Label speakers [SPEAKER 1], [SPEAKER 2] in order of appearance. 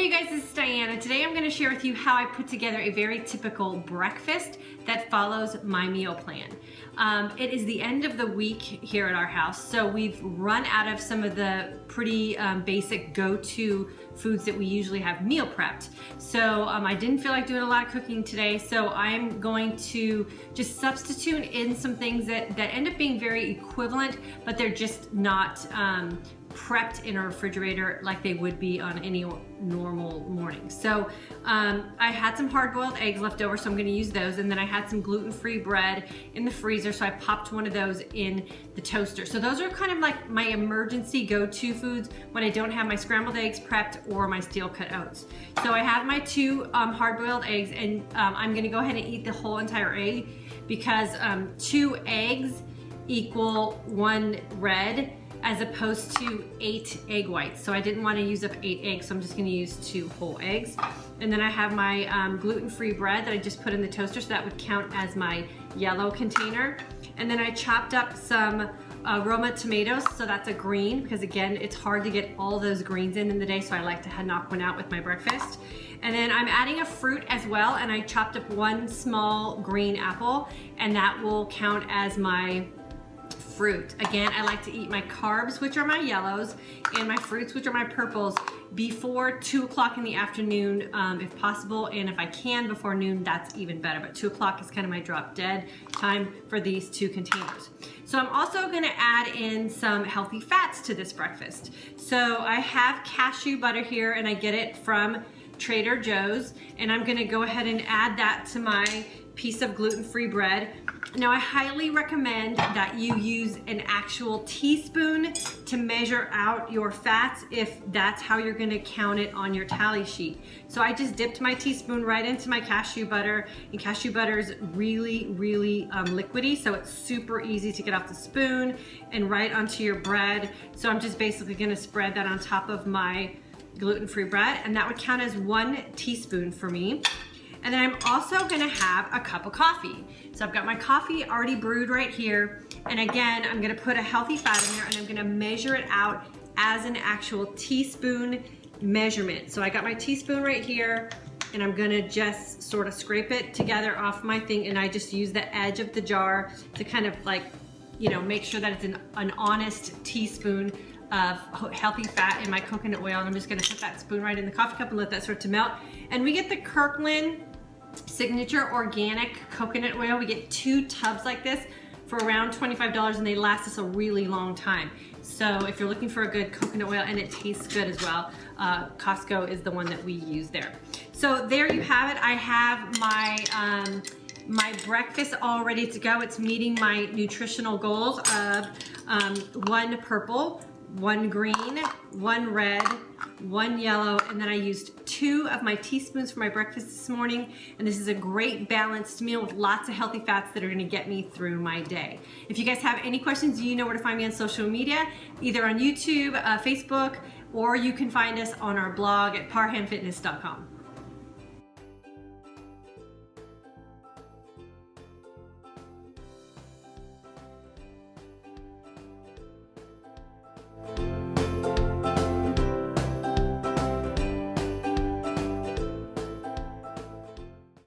[SPEAKER 1] Hey you guys, this is Diana. Today I'm going to share with you how I put together a very typical breakfast that follows my meal plan. It is the end of the week here at our house, so we've run out of some of the pretty basic go-to foods that we usually have meal prepped. So I didn't feel like doing a lot of cooking today, so I'm going to just substitute in some things that end up being very equivalent, but they're just not prepped in a refrigerator like they would be on any normal morning. So I had some hard-boiled eggs left over, so I'm going to use those, and then I had some gluten-free bread in the freezer, so I popped one of those in the toaster. So those are kind of like my emergency go-to foods when I don't have my scrambled eggs prepped or my steel-cut oats. So I have my two hard-boiled eggs, and I'm going to go ahead and eat the whole entire egg because 2 eggs equal 1 red, as opposed to 8 egg whites. So I didn't want to use up 8 eggs, so I'm just going to use 2 whole eggs. And then I have my gluten-free bread that I just put in the toaster, so that would count as my yellow container. And then I chopped up some Roma tomatoes, so that's a green, because again, it's hard to get all those greens in the day, so I like to knock one out with my breakfast. And then I'm adding a fruit as well, and I chopped up 1 small green apple, and that will count as my fruit. Again, I like to eat my carbs, which are my yellows, and my fruits, which are my purples, before 2 o'clock in the afternoon, if possible, and if I can before noon, that's even better. But 2 o'clock is kind of my drop dead time for these 2 containers. So I'm also going to add in some healthy fats to this breakfast. So I have cashew butter here, and I get it from Trader Joe's, and I'm going to go ahead and add that to my piece of gluten-free bread. Now I highly recommend that you use an actual teaspoon to measure out your fats if that's how you're going to count it on your tally sheet. So I just dipped my teaspoon right into my cashew butter, and cashew butter is really liquidy, so it's super easy to get off the spoon and right onto your bread. So I'm just basically going to spread that on top of my gluten-free bread, and that would count as 1 teaspoon for me. And then I'm also gonna have a cup of coffee. So I've got my coffee already brewed right here. And again, I'm gonna put a healthy fat in there, and I'm gonna measure it out as an actual teaspoon measurement. So I got my teaspoon right here, and I'm gonna just sort of scrape it together off my thing, and I just use the edge of the jar to kind of like, you know, make sure that it's an honest teaspoon of healthy fat in my coconut oil. And I'm just gonna put that spoon right in the coffee cup and let that start to melt. And we get the Kirkland Signature Organic Coconut Oil. We get 2 tubs like this for around $25, and they last us a really long time. So if you're looking for a good coconut oil, and it tastes good as well, Costco is the one that we use there. So there you have it. I have my my breakfast all ready to go. It's meeting my nutritional goals of 1 purple, 1 green, 1 red, 1 yellow, and then I used 2 of my teaspoons for my breakfast this morning. And this is a great balanced meal with lots of healthy fats that are gonna get me through my day. If you guys have any questions, you know where to find me on social media, either on YouTube, Facebook, or you can find us on our blog at parhamfitness.com.